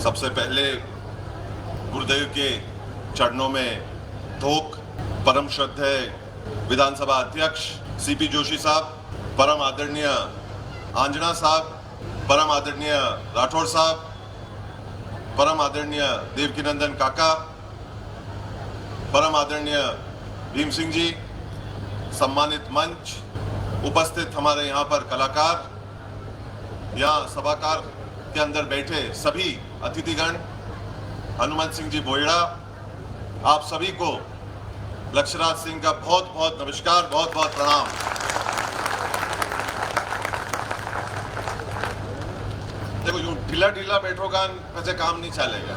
सबसे पहले गुरुदेव के चरणों में धोख परम श्रद्धेय विधानसभा अध्यक्ष सीपी जोशी साहब, परम आदरणीय आंजना साहब, परम आदरणीय राठौड़ साहब, परम आदरणीय देवकीनंदन काका, परम आदरणीय भीम सिंह जी, सम्मानित मंच, उपस्थित हमारे यहाँ पर कलाकार, यहाँ सभागार के अंदर बैठे सभी अतिथिगण, हनुमंत सिंह जी बोयड़ा, आप सभी को लक्ष्यराज सिंह का बहुत बहुत नमस्कार, बहुत बहुत प्रणाम। देखो यूं ढीला ढीला बैठोगा वैसे काम नहीं चलेगा।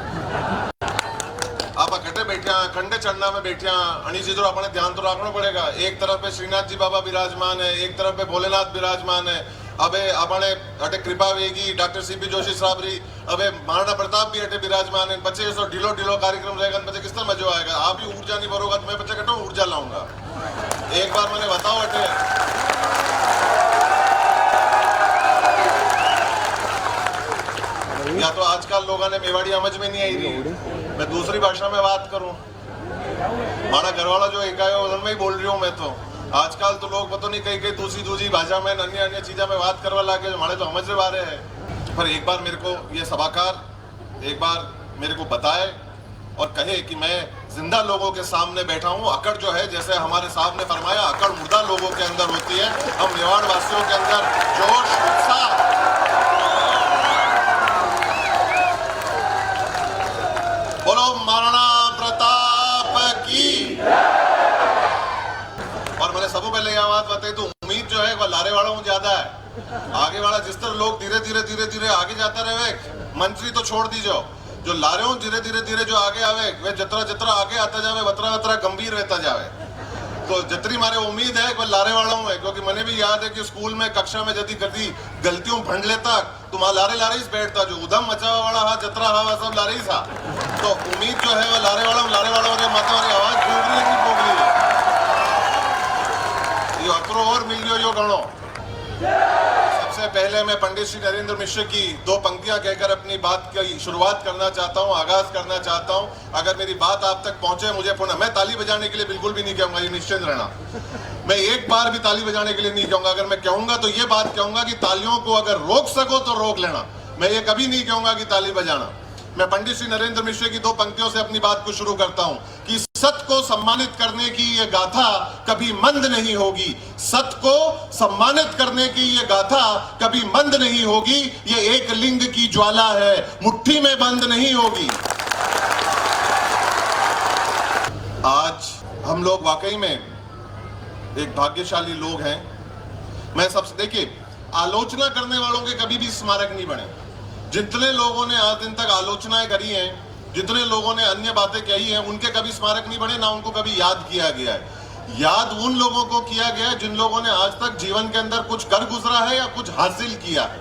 आप अकटे बैठिया कंडे चढ़ना में बैठिया अणी चीजों अपने ध्यान तो रखना पड़ेगा। एक तरफ पे श्रीनाथ जी बाबा विराजमान है, एक तरफ पे भोलेनाथ विराजमान है। अबे अपने अटे कृपा वेगी डॉक्टर सीपी जोशी साहब री, अबे महाराणा प्रताप भी अटे विराजमान है। बच्चे सो ढीलो ढीलो कार्यक्रम रहेगा, बच्चे किस तरह मजा आएगा। आप ही ऊर्जा नहीं भरोगा तो मैं बच्चे कटो ऊर्जा लाऊंगा। एक बार मैंने बताओ अटे या तो आजकल लोगों ने मेवाड़ी समझ में नहीं आई रही, मैं दूसरी भाषा में बात करूं। हमारा घरवाला जो एक आया उधर में ही बोल रही हूँ मैं तो। आजकल तो लोग पता नहीं कई दूसरी भाषा में अन्य अन्य चीजों में बात करवा लागे, हमारे तो समझ रहे हैं। पर एक बार मेरे को ये सभाकार एक बार मेरे को बताए और कहे कि मैं जिंदा लोगों के सामने बैठा हूँ। अकड़ जो है, जैसे हमारे साहब ने फरमाया, अकड़ मुर्दा लोगों के अंदर होती है। हम मेवाड़ वासियों के अंदर जोश, उत्साह, बोलो महाराणा प्रताप की। और मैंने सबसे पहले यह बात बताई तो उम्मीद जो है वह लारे वालों में ज्यादा है। आगे वाला जिस तरह लोग धीरे धीरे आगे जाता रहे, मंत्री तो छोड़ दीजिए, जो लारे हो धीरे धीरे जो आगे आवे वे जतरा आगे आता जावे, वतरा गंभीर रहता जावे। तो जितनी मारे उम्मीद है वह लारे वालों में, क्योंकि मैंने भी याद है कि स्कूल में कक्षा में यदि कभी गलतियों भंड लेता तो वहां लारे ही बैठता, जो उधम मचावा वाला हा जतरा हा वह सब लारे ही था। तो उम्मीद जो है वह लारे वालों के माता वाली आवाज बोल रही है, बोल रही है ये अतरो और मिल गयो यो गणो। सबसे पहले मैं पंडित श्री नरेंद्र मिश्र की दो पंक्तियां कहकर अपनी बात की शुरुआत करना चाहता हूं, आगाज करना चाहता हूं। अगर मेरी बात आप तक पहुंचे, मुझे पुनः, मैं ताली बजाने के लिए बिल्कुल भी नहीं कहूंगा, ये निश्चित रहना। मैं एक बार भी ताली बजाने के लिए नहीं कहूंगा। अगर मैं कहूंगा तो ये बात कहूंगा कि तालियों को अगर रोक सको तो रोक लेना। मैं ये कभी नहीं कहूंगा कि ताली बजाना। मैं पंडित श्री नरेंद्र मिश्र की दो पंक्तियों से अपनी बात को शुरू करता हूं कि सत्य को सम्मानित करने की ये गाथा कभी मंद नहीं होगी। सत्य को सम्मानित करने की ये गाथा कभी मंद नहीं होगी। ये एक लिंग की ज्वाला है, मुट्ठी में बंद नहीं होगी। आज हम लोग वाकई में एक भाग्यशाली लोग हैं। मैं सबसे, देखिए, आलोचना करने वालों के कभी भी स्मारक नहीं बने। जितने लोगों ने आज दिन तक आलोचनाएं करी हैं, जितने लोगों ने अन्य बातें कही हैं, उनके कभी स्मारक नहीं बने, ना उनको कभी याद किया गया है। याद उन लोगों को किया गया है जिन लोगों ने आज तक जीवन के अंदर कुछ कर गुजरा है या कुछ हासिल किया है।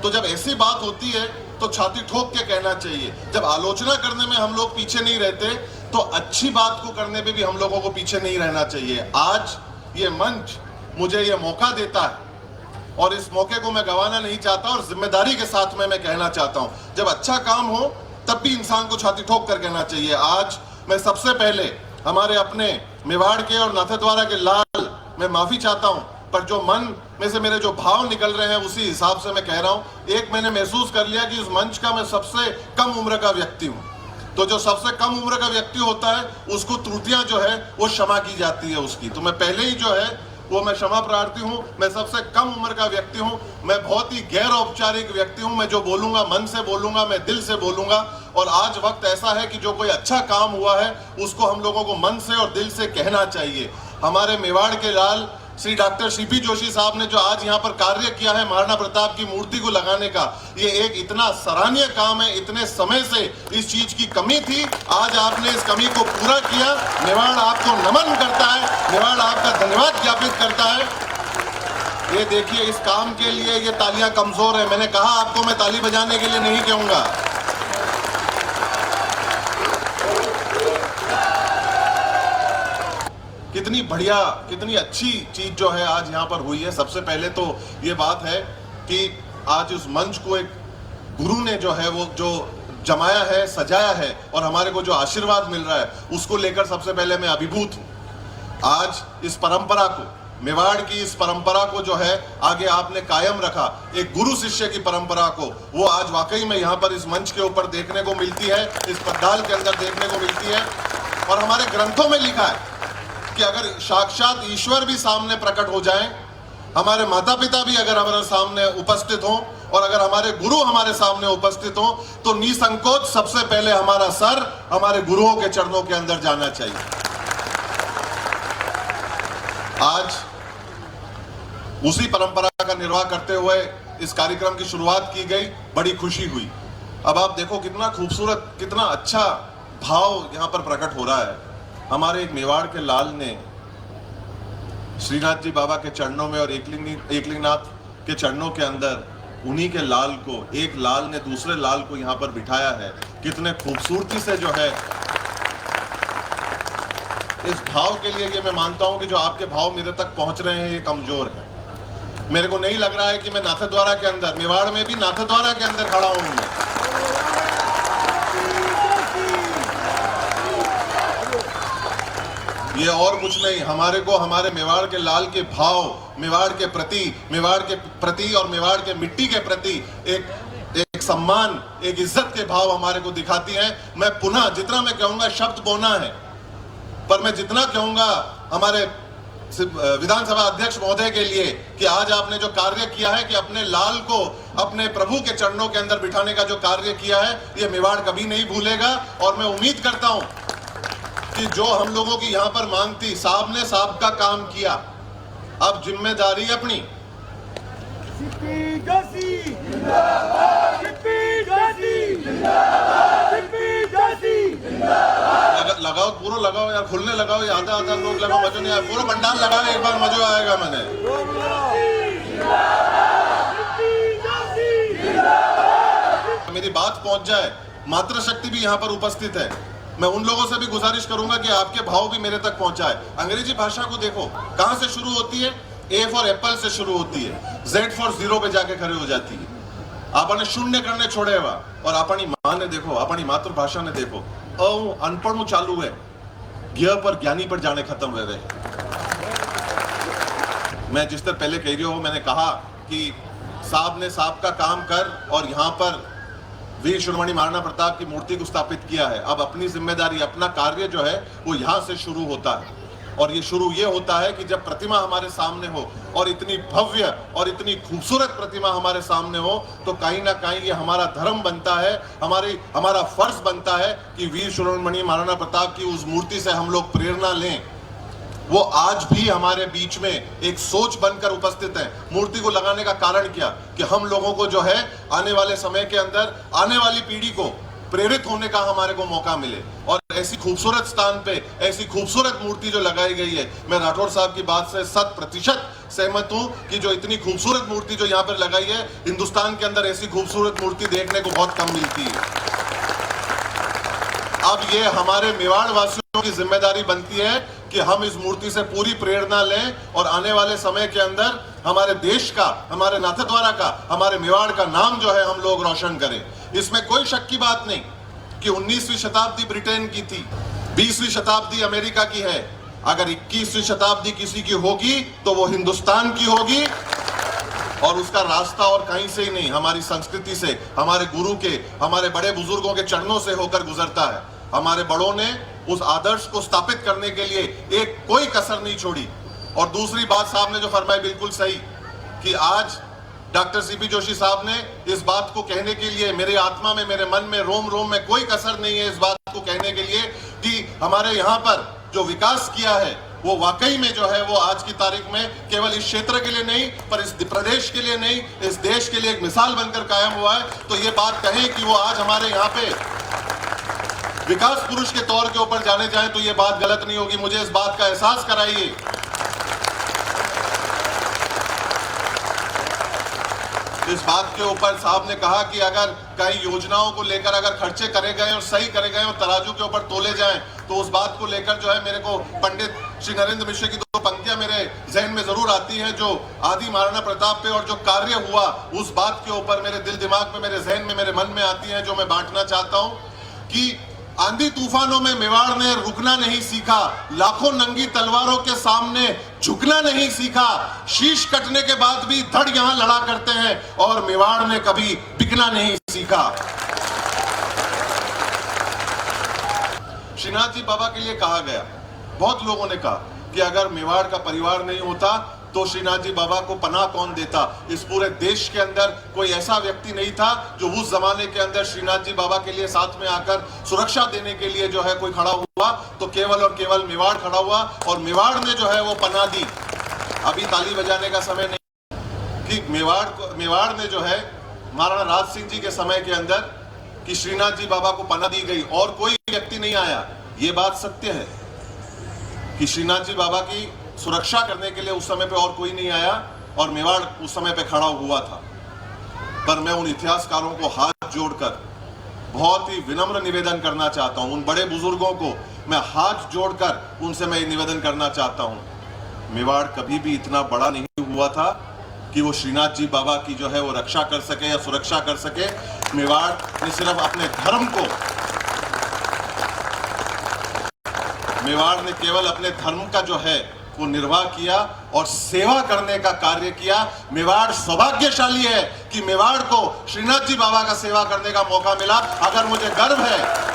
तो जब ऐसी बात होती है तो छाती ठोक के कहना चाहिए। जब आलोचना करने में हम लोग पीछे नहीं रहते तो अच्छी बात को करने में भी हम लोगों को पीछे नहीं रहना चाहिए। आज ये मंच मुझे ये मौका देता है और इस मौके को मैं गंवाना नहीं चाहता और जिम्मेदारी के साथ में मैं कहना चाहता हूं, जब अच्छा काम हो तब भी इंसान को छाती ठोक कर कहना चाहिए। आज मैं सबसे पहले हमारे अपने मेवाड़ के और नाथद्वारा के लाल मैं माफी चाहता हूं, पर जो मन में से मेरे जो भाव निकल रहे हैं उसी हिसाब से मैं कह रहा हूं। एक, मैंने महसूस कर लिया कि इस मंच का मैं सबसे कम उम्र का व्यक्ति हूं। तो जो सबसे कम उम्र का व्यक्ति होता है उसको त्रुटियां जो है वो क्षमा की जाती है उसकी। तो मैं पहले ही जो है वो मैं क्षमा प्रार्थी हूं। मैं सबसे कम उम्र का व्यक्ति हूं। मैं बहुत ही गैर औपचारिक व्यक्ति हूं। मैं जो बोलूंगा मन से बोलूंगा, मैं दिल से बोलूंगा। और आज वक्त ऐसा है कि जो कोई अच्छा काम हुआ है उसको हम लोगों को मन से और दिल से कहना चाहिए। हमारे मेवाड़ के लाल श्री डॉक्टर सीपी जोशी साहब ने जो आज यहाँ पर कार्य किया है महाराणा प्रताप की मूर्ति को लगाने का, ये एक इतना सराहनीय काम है। इतने समय से इस चीज की कमी थी, आज आपने इस कमी को पूरा किया। मेवाड़ आपको नमन करता है, मेवाड़ आपका धन्यवाद ज्ञापित करता है। ये देखिए, इस काम के लिए ये तालियां कमजोर है। मैंने कहा आपको मैं ताली बजाने के लिए नहीं कहूंगा। कितनी बढ़िया, कितनी अच्छी चीज जो है आज यहाँ पर हुई है। सबसे पहले तो ये बात है कि आज उस मंच को एक गुरु ने जो है वो जो जमाया है, सजाया है और हमारे को जो आशीर्वाद मिल रहा है उसको लेकर सबसे पहले मैं अभिभूत हूं। आज इस परंपरा को, मेवाड़ की इस परंपरा को जो है आगे आपने कायम रखा, एक गुरु शिष्य की परंपरा को, वो आज वाकई में यहाँ पर इस मंच के ऊपर देखने को मिलती है, इस पंडाल के अंदर देखने को मिलती है। और हमारे ग्रंथों में लिखा है कि अगर साक्षात ईश्वर भी सामने प्रकट हो जाए, हमारे माता पिता भी अगर हमारे सामने उपस्थित हों और अगर हमारे गुरु हमारे सामने उपस्थित हों, तो निसंकोच सबसे पहले हमारा सर हमारे गुरुओं के चरणों के अंदर जाना चाहिए। आज उसी परंपरा का निर्वाह करते हुए इस कार्यक्रम की शुरुआत की गई, बड़ी खुशी हुई। अब आप देखो कितना खूबसूरत, कितना अच्छा भाव यहां पर प्रकट हो रहा है। हमारे एक मेवाड़ के लाल ने श्रीनाथ जी बाबा के चरणों में और एकलिंगनाथ के चरणों के अंदर उन्हीं के लाल को, एक लाल ने दूसरे लाल को यहां पर बिठाया है। कितने खूबसूरती से जो है, इस भाव के लिए ये मैं मानता हूं कि जो आपके भाव मेरे तक पहुंच रहे हैं ये कमजोर है। मेरे को नहीं लग रहा है कि मैं नाथद्वारा के अंदर, मेवाड़ में भी नाथद्वारा के अंदर खड़ा हूं मैं। ये और कुछ नहीं, हमारे को हमारे मेवाड़ के लाल के भाव, मेवाड़ के प्रति और मेवाड़ के मिट्टी के प्रति एक सम्मान, एक इज्जत के भाव हमारे को दिखाती हैं। मैं पुनः जितना मैं कहूंगा शब्द बोना है, पर मैं जितना कहूंगा हमारे विधानसभा अध्यक्ष महोदय के लिए कि आज आपने जो कार्य किया है कि अपने लाल को अपने प्रभु के चरणों के अंदर बिठाने का जो कार्य किया है, ये मेवाड़ कभी नहीं भूलेगा। और मैं उम्मीद करता हूं कि जो हम लोगों की यहां पर मांग थी, साहब ने साहब का काम किया। अब जिम्मेदारी अपनी, लगाओ, पूरा लगाओ यार, खुलने लगाओ, ये आधा आधा लोग लगाओ, मजा नहीं आया, पूरा पंडाल लगाओ, एक बार मजा आएगा। मैंने मेरी बात पहुंच जाए, मातृशक्ति भी यहाँ पर उपस्थित है। मैं उन लोगों से भी गुजारिश करूंगा कि आपके भाव भी मेरे तक पहुंचाए। अंग्रेजी भाषा को देखो कहां से शुरू होती है, ए फॉर एप्पल से शुरू होती है, जेड फॉर जीरो पे जाके खड़े हो जाती है। आपने शून्य करने छोड़े हुआ, और अपनी मां ने देखो, अपनी मातृभाषा ने देखो, अनपढ़ चालू है, ज्ञ पर ज्ञानी पर जाने खत्म रह रहे। मैं जिस तरह पहले कह रही हूं, मैंने कहा कि साहब ने साहब का काम कर और यहाँ पर वीर शिरोमणि महाराणा प्रताप की मूर्ति को स्थापित किया है। अब अपनी जिम्मेदारी, अपना कार्य जो है वो यहाँ से शुरू होता है। और ये शुरू ये होता है कि जब प्रतिमा हमारे सामने हो और इतनी भव्य और इतनी खूबसूरत प्रतिमा हमारे सामने हो, तो कहीं ना कहीं ये हमारा धर्म बनता है, हमारा फर्ज बनता है कि वीर शिरोमणि महाराणा प्रताप की उस मूर्ति से हम लोग प्रेरणा लें। वो आज भी हमारे बीच में एक सोच बनकर उपस्थित है। मूर्ति को लगाने का कारण क्या, कि हम लोगों को जो है आने वाले समय के अंदर आने वाली पीढ़ी को प्रेरित होने का हमारे को मौका मिले। और ऐसी खूबसूरत स्थान पे ऐसी खूबसूरत मूर्ति जो लगाई गई है, मैं राठौड़ साहब की बात से 100% सहमत हूं कि जो इतनी खूबसूरत मूर्ति जो यहाँ पर लगाई है, हिंदुस्तान के अंदर ऐसी खूबसूरत मूर्ति देखने को बहुत कम मिलती है। अब ये हमारे मेवाड़ वासियों की जिम्मेदारी बनती है कि हम इस मूर्ति से पूरी प्रेरणा लें और आने वाले समय के अंदर हमारे देश का, हमारे नाथद्वारा का, हमारे मेवाड़ का नाम जो है हम लोग रोशन करें। इसमें कोई शक की बात नहीं कि 19वीं शताब्दी ब्रिटेन की थी, 20वीं शताब्दी अमेरिका की है। अगर 21वीं शताब्दी किसी की होगी तो वो हिंदुस्तान की होगी, और उसका रास्ता और कहीं से ही नहीं, हमारी संस्कृति से, हमारे गुरु के, हमारे बड़े बुजुर्गों के चरणों से होकर गुजरता है। हमारे बड़ों ने उस आदर्श को स्थापित करने के लिए एक कोई कसर नहीं छोड़ी। और दूसरी बात साहब ने जो फरमाई बिल्कुल सही, कि आज डॉक्टर सीपी जोशी साहब ने इस बात को कहने के लिए, मेरे आत्मा में, मेरे मन में, रोम रोम में कोई कसर नहीं है इस बात को कहने के लिए कि हमारे यहाँ पर जो विकास किया है वो वाकई में जो है वो आज की तारीख में केवल इस क्षेत्र के लिए नहीं, पर इस प्रदेश के लिए नहीं, इस देश के लिए एक मिसाल बनकर कायम हुआ है। तो ये बात कहें कि वो आज हमारे यहाँ पे विकास पुरुष के तौर के ऊपर जाने जाए तो ये बात गलत नहीं होगी। मुझे इस बात का एहसास कराइए इस बात के ऊपर साहब ने कहा कि अगर कई योजनाओं को लेकर अगर खर्चे करे गए और सही करे गए और तराजू के ऊपर तोले जाएं तो उस बात को लेकर जो है मेरे को पंडित श्री नरेंद्र मिश्र की दो पंक्तियां मेरे जहन में जरूर आती हैं, जो आदि महाराणा प्रताप पे और जो कार्य हुआ उस बात के ऊपर मेरे दिल दिमाग में, मेरे जहन में, मेरे मन में आती हैं, जो मैं बांटना चाहता हूं कि आंधी तूफानों में मेवाड़ ने रुकना नहीं सीखा, लाखों नंगी तलवारों के सामने झुकना नहीं सीखा, शीश कटने के बाद भी धड़ यहां लड़ा करते हैं और मेवाड़ ने कभी बिकना नहीं सीखा। श्रीनाथ जी बाबा के लिए कहा गया, बहुत लोगों ने कहा कि अगर मेवाड़ का परिवार नहीं होता तो श्रीनाथ जी बाबा को पनाह कौन देता। इस पूरे देश के अंदर कोई ऐसा व्यक्ति नहीं था जो उस जमाने के अंदर श्रीनाथ जी बाबा के लिए साथ में आकर सुरक्षा देने के लिए जो है कोई खड़ा हुआ, तो केवल और केवल मेवाड़ खड़ा हुआ और मेवाड़ ने जो है वो पनाह दी। अभी ताली बजाने का समय नहीं कि मेवाड़ ने जो है महाराणा राज सिंह जी के समय के अंदर कि श्रीनाथ जी बाबा को पनाह दी गई और कोई व्यक्ति नहीं आया। ये बात सत्य है कि श्रीनाथ जी बाबा की सुरक्षा करने के लिए उस समय पे और कोई नहीं आया और मेवाड़ उस समय पे खड़ा हुआ था। पर मैं उन इतिहासकारों को हाथ जोड़कर बहुत ही विनम्र निवेदन करना चाहता हूं, उन बड़े बुजुर्गों को मैं हाथ जोड़कर उनसे मैं निवेदन करना चाहता हूं, मेवाड़ कभी भी इतना बड़ा नहीं हुआ था कि वो श्रीनाथ जी बाबा की जो है वो रक्षा कर सके या सुरक्षा कर सके। मेवाड़ ने सिर्फ अपने धर्म को, मेवाड़ ने केवल अपने धर्म का जो है वो निर्वाह किया और सेवा करने का कार्य किया। मेवाड़ सौभाग्यशाली है कि मेवाड़ को श्रीनाथ जी बाबा का सेवा करने का मौका मिला। अगर मुझे गर्व है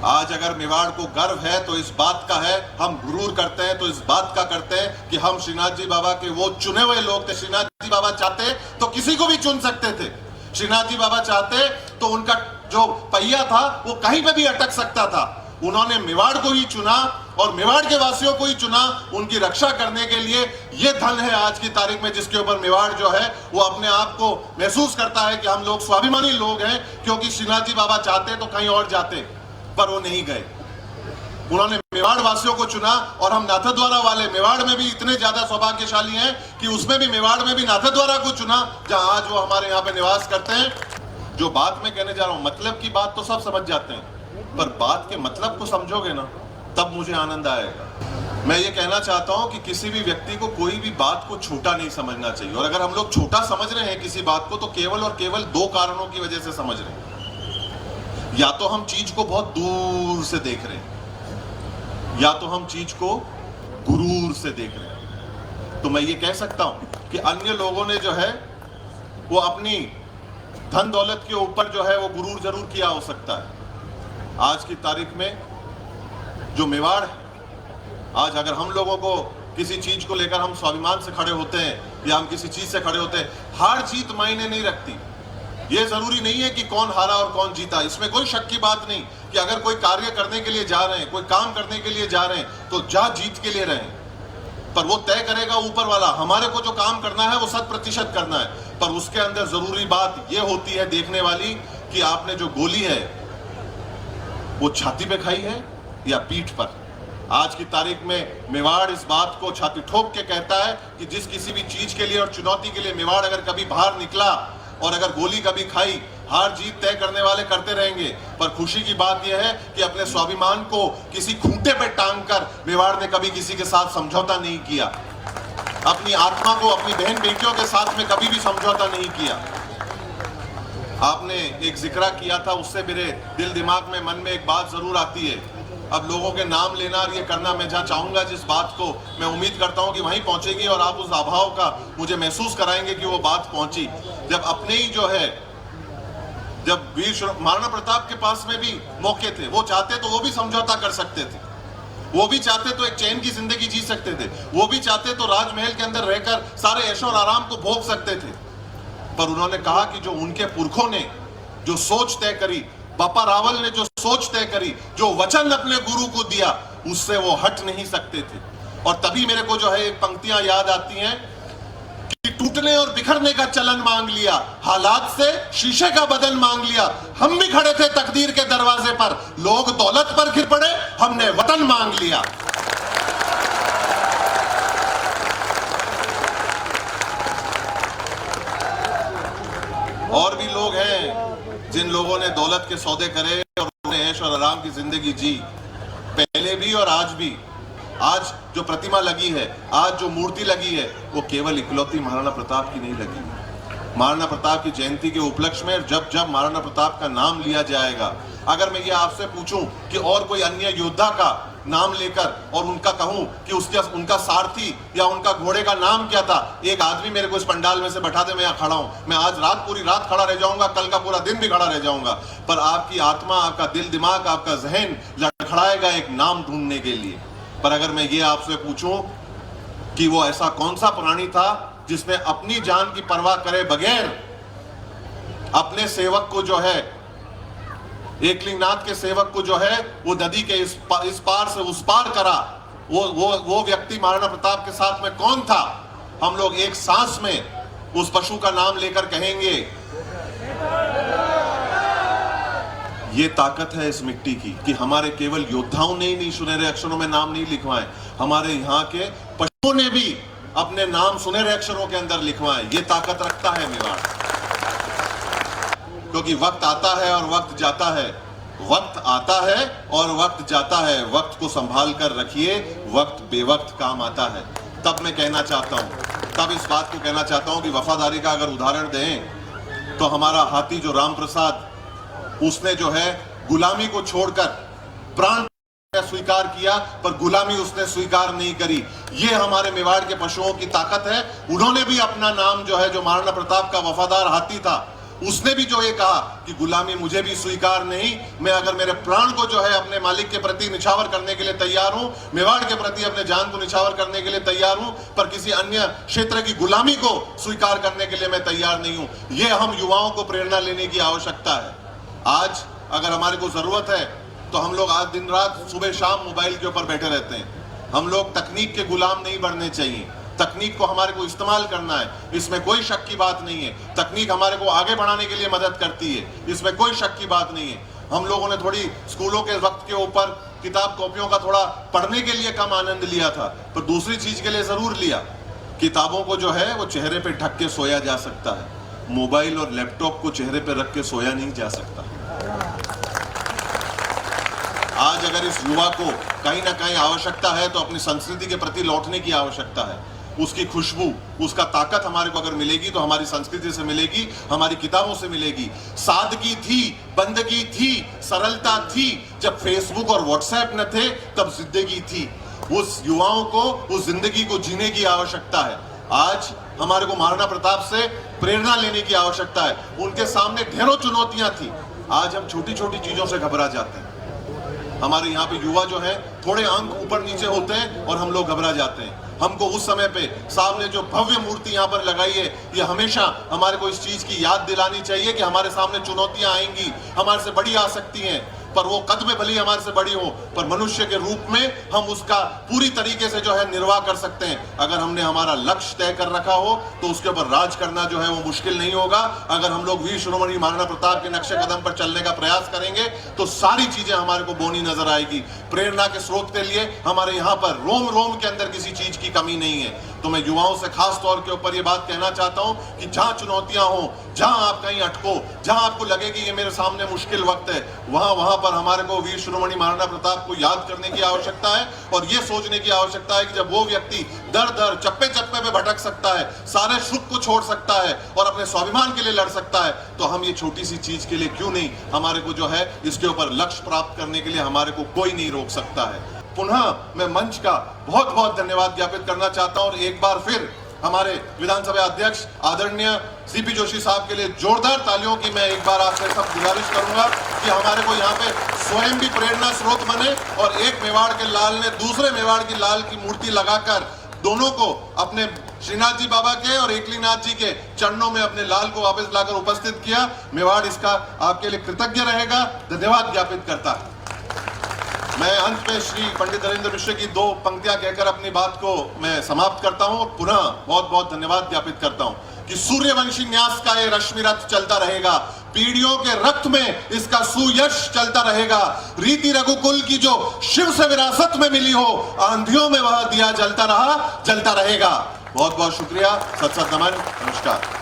आज, अगर मेवाड़ को गर्व है तो इस बात का है, हम गुरूर करते हैं तो इस बात का करते हैं कि हम श्रीनाथ जी बाबा के वो चुने हुए लोग थे। श्रीनाथ जी बाबा चाहते तो किसी को भी चुन सकते थे, श्रीनाथ जी बाबा चाहते तो उनका जो पहिया था वो कहीं पे भी अटक सकता था। उन्होंने मेवाड़ को ही चुना और मेवाड़ के वासियों को ही चुना उनकी रक्षा करने के लिए। ये धन है आज की तारीख में जिसके ऊपर मेवाड़ जो है वो अपने आप को महसूस करता है कि हम लोग स्वाभिमानी लोग हैं, क्योंकि श्रीनाथ जी बाबा चाहते तो कहीं और जाते पर वो नहीं गए। उन्होंने मेवाड़ वासियों को चुना और हम नाथद्वारा वाले मेवाड़ में भी इतने ज्यादा सौभाग्यशाली हैं कि उसमें भी, मेवाड़ में भी नाथद्वारा को चुना जहां आज वो हमारे यहाँ पे निवास करते हैं। जो बात मैं कहने जा रहा हूं, मतलब की बात तो सब समझ जाते हैं, पर बात के मतलब को समझोगे ना तब मुझे आनंद आएगा। मैं ये कहना चाहता हूं कि किसी भी व्यक्ति को कोई भी बात को छोटा नहीं समझना चाहिए, और अगर हम लोग छोटा समझ रहे हैं किसी बात को तो केवल और केवल दो कारणों की वजह से समझ रहे हैं। या तो हम चीज को बहुत दूर से देख रहे हैं, या तो हम चीज को गुरूर से देख रहे हैं। तो मैं ये कह सकता हूं कि अन्य लोगों ने जो है वो अपनी धन दौलत के ऊपर जो है वो गुरूर जरूर किया हो सकता है। आज की तारीख में जो मेवाड़ है, आज अगर हम लोगों को किसी चीज को लेकर हम स्वाभिमान से खड़े होते हैं या हम किसी चीज से खड़े होते हैं, हार जीत मायने नहीं रखती। ये जरूरी नहीं है कि कौन हारा और कौन जीता, इसमें कोई शक की बात नहीं कि अगर कोई कार्य करने के लिए जा रहे हैं, कोई काम करने के लिए जा रहे हैं तो जा जीत के लिए रहें, पर वो तय करेगा ऊपर वाला। हमारे को जो काम करना है वो 100% करना है, पर उसके अंदर जरूरी बात ये होती है देखने वाली कि आपने जो गोली है वो छाती पे खाई है या पीठ पर। आज की तारीख में मेवाड़ इस बात को छाती ठोक के कहता है कि जिस किसी भी चीज के लिए और चुनौती के लिए मेवाड़ अगर कभी बाहर निकला और अगर गोली कभी खाई, हार जीत तय करने वाले करते रहेंगे, पर खुशी की बात यह है कि अपने स्वाभिमान को किसी खूंटे पे टांग कर मेवाड़ ने कभी किसी के साथ समझौता नहीं किया। अपनी आत्मा को अपनी बहन बेटियों के साथ में कभी भी समझौता नहीं किया। आपने एक जिक्र किया था, उससे मेरे दिल दिमाग में, मन में एक बात जरूर आती है। अब लोगों के नाम लेना और ये करना, मैं जहाँ चाहूंगा जिस बात को, मैं उम्मीद करता हूँ कि वहीं पहुंचेगी और आप उस अभाव का मुझे महसूस कराएंगे कि वो बात पहुंची। जब अपने ही जो है, जब वीर महाराणा प्रताप के पास में भी मौके थे, वो चाहते तो वो भी समझौता कर सकते थे, वो भी चाहते तो एक चैन की जिंदगी जी सकते थे, वो भी चाहते तो राजमहल के अंदर रहकर सारे ऐशो और आराम को भोग सकते थे। पर उन्होंने कहा कि जो उनके पुरखों ने जो सोच तय करी, बापा रावल ने जो सोच तय करी, जो वचन अपने गुरु को दिया, उससे वो हट नहीं सकते थे। और तभी मेरे को जो है एक पंक्तियां याद आती हैं कि टूटने और बिखरने का चलन मांग लिया, हालात से शीशे का बदन मांग लिया। हम भी खड़े थे तकदीर के दरवाजे पर, लोग दौलत पर गिर पड़े, हमने वतन मांग लिया। और भी लोग हैं जिन लोगों ने दौलत के सौदे करे और उन्होंने ऐश और आराम की जिंदगी जी, पहले भी और आज भी। आज जो प्रतिमा लगी है, आज जो मूर्ति लगी है, वो केवल इकलौती महाराणा प्रताप की नहीं लगी। महाराणा प्रताप की जयंती के उपलक्ष्य में जब जब महाराणा प्रताप का नाम लिया जाएगा, अगर मैं ये आपसे पूछूं कि और कोई अन्य योद्धा का नाम लेकर और उनका कहूं कि उनका सारथी या उनका घोड़े का नाम क्या था, एक आदमी मेरे को इस पंडाल में से बैठा दे, मैं यहाँ खड़ा हूं, मैं आज पूरी रात खड़ा रह जाऊंगा, कल का पूरा दिन भी खड़ा रह जाऊंगा, पर आपकी आत्मा, आपका दिल दिमाग, आपका जहन लड़खड़ाएगा एक नाम ढूंढने के लिए। पर अगर मैं ये आपसे पूछूं कि वो ऐसा कौन सा प्राणी था जिसने अपनी जान की परवाह करे बगैर अपने सेवक को जो है, एकलिंगनाथ के सेवक को जो है, वो नदी के इस पार से उस पार करा, वो व्यक्ति महाराणा प्रताप के साथ में कौन था? हम लोग एक सांस में उस पशु का नाम लेकर कहेंगे। ये ताकत है इस मिट्टी की कि हमारे केवल योद्धाओं ने ही नहीं सुनहरे अक्षरों में नाम नहीं लिखवाए, हमारे यहाँ के पशुओं ने भी अपने नाम सुनहरे अक्षरों के अंदर लिखवाए। ये ताकत रखता है मेवाड़, क्योंकि वक्त आता है और वक्त जाता है, वक्त आता है और वक्त जाता है। वक्त को संभाल कर रखिए, वक्त बेवक्त काम आता है। तब मैं कहना चाहता हूं, तब इस बात को कहना चाहता हूं कि वफादारी का अगर उदाहरण दें तो हमारा हाथी जो राम प्रसाद, उसने जो है गुलामी को छोड़कर प्राण स्वीकार किया, पर गुलामी उसने स्वीकार नहीं करी। ये हमारे मेवाड़ के पशुओं की ताकत है। उन्होंने भी अपना नाम जो है, जो महाराणा प्रताप का वफादार हाथी था, उसने भी जो ये कहा कि गुलामी मुझे भी स्वीकार नहीं, मैं अगर मेरे प्राण को जो है अपने मालिक के प्रति निछावर करने के लिए तैयार हूं, मेवाड़ के प्रति अपने जान को निछावर करने के लिए तैयार हूं, पर किसी अन्य क्षेत्र की गुलामी को स्वीकार करने के लिए मैं तैयार नहीं हूं। ये हम युवाओं को प्रेरणा लेने की आवश्यकता है। आज अगर हमारे को जरूरत है तो हम लोग आज दिन रात सुबह शाम मोबाइल के ऊपर बैठे रहते हैं। हम लोग तकनीक के गुलाम नहीं बनने चाहिए। तकनीक को हमारे को इस्तेमाल करना है, इसमें कोई शक की बात नहीं है। तकनीक हमारे को आगे बढ़ाने के लिए मदद करती है, इसमें कोई शक की बात नहीं है। हम लोगों ने थोड़ी स्कूलों के वक्त के ऊपर किताब कॉपियों का थोड़ा पढ़ने के लिए कम आनंद लिया था, पर दूसरी चीज के लिए जरूर लिया। किताबों को जो है वो चेहरे पे ढक के सोया जा सकता है, मोबाइल और लैपटॉप को चेहरे पे रख के सोया नहीं जा सकता। आज अगर इस युवा को कहीं ना कहीं आवश्यकता है तो अपनी संस्कृति के प्रति लौटने की आवश्यकता है। उसकी खुशबू, उसका ताकत हमारे को अगर मिलेगी तो हमारी संस्कृति से मिलेगी, हमारी किताबों से मिलेगी। सादगी थी, बंदगी थी, सरलता थी। जब फेसबुक और व्हाट्सएप न थे तब जिंदगी थी। उस युवाओं को उस जिंदगी को जीने की आवश्यकता है। आज हमारे को महाराणा प्रताप से प्रेरणा लेने की आवश्यकता है। उनके सामने ढेरों चुनौतियां थी, आज हम छोटी छोटी चीजों से घबरा जाते हैं। हमारे यहाँ पे युवा जो है थोड़े अंक ऊपर नीचे होते हैं और हम लोग घबरा जाते हैं। हमको उस समय पे सामने जो भव्य मूर्ति यहाँ पर लगाई है, ये हमेशा हमारे को इस चीज की याद दिलानी चाहिए कि हमारे सामने चुनौतियां आएंगी, हमारे से बड़ी आ सकती हैं, पर वो कद में भली हमारे से बड़ी हो, पर मनुष्य के रूप में हम उसका पूरी तरीके से जो है निर्वाह कर सकते हैं। अगर हमने हमारा लक्ष्य तय कर रखा हो तो उसके ऊपर राज करना जो है वो मुश्किल नहीं होगा। अगर हम लोग वीर शिरोमणि महाराणा प्रताप के नक्शे कदम पर चलने का प्रयास करेंगे तो सारी चीजें हमारे को बोनी नजर आएगी। प्रेरणा के स्रोत के लिए हमारे यहाँ पर रोम रोम के अंदर किसी चीज की कमी नहीं है। तो मैं युवाओं से खास तौर के ऊपर ये बात कहना चाहता हूं कि जहां चुनौतियां हो, जहां आप कहीं अटको, जहां आपको लगे कि ये मेरे सामने मुश्किल वक्त है, वहां पर हमारे को वीर शिरोमणि महाराणा प्रताप को याद करने की आवश्यकता है और ये सोचने की आवश्यकता है कि जब वो व्यक्ति दर दर चप्पे चप्पे पे भटक सकता है, सारे सुख को छोड़ सकता है और अपने स्वाभिमान के लिए लड़ सकता है, तो हम ये छोटी सी चीज के लिए क्यों नहीं, हमारे को जो है इसके ऊपर लक्ष्य प्राप्त करने के लिए हमारे को कोई नहीं रोक सकता है। पुनः मैं मंच का बहुत बहुत धन्यवाद ज्ञापित करना चाहता हूं और एक बार फिर हमारे विधानसभा अध्यक्ष आदरणीय सीपी जोशी साहब के लिए जोरदार तालियों की मैं एक बार आपसे सब गुजारिश करूंगा कि हमारे को यहाँ पे स्वयं भी प्रेरणा स्रोत बने और एक मेवाड़ के लाल ने दूसरे मेवाड़ की लाल की मूर्ति लगाकर दोनों को अपने श्रीनाथ जी बाबा के और एकलीनाथ जी के चरणों में अपने लाल को वापस लाकर उपस्थित किया। मेवाड़ इसका आपके लिए कृतज्ञ रहेगा, धन्यवाद ज्ञापित करता है। मैं अंत में श्री पंडित नरेंद्र मिश्र की दो पंक्तियां कहकर अपनी बात को मैं समाप्त करता हूं और पुनः बहुत बहुत धन्यवाद ज्ञापित करता हूं। कि सूर्यवंशी न्यास का ये रश्मि रथ चलता रहेगा, पीढ़ियों के रक्त में इसका सुयश चलता रहेगा। रीति रघुकुल की जो शिव से विरासत में मिली हो, आंधियों में वह दिया जलता रहा, जलता रहेगा। बहुत बहुत शुक्रिया, सत सत नमन, नमस्कार।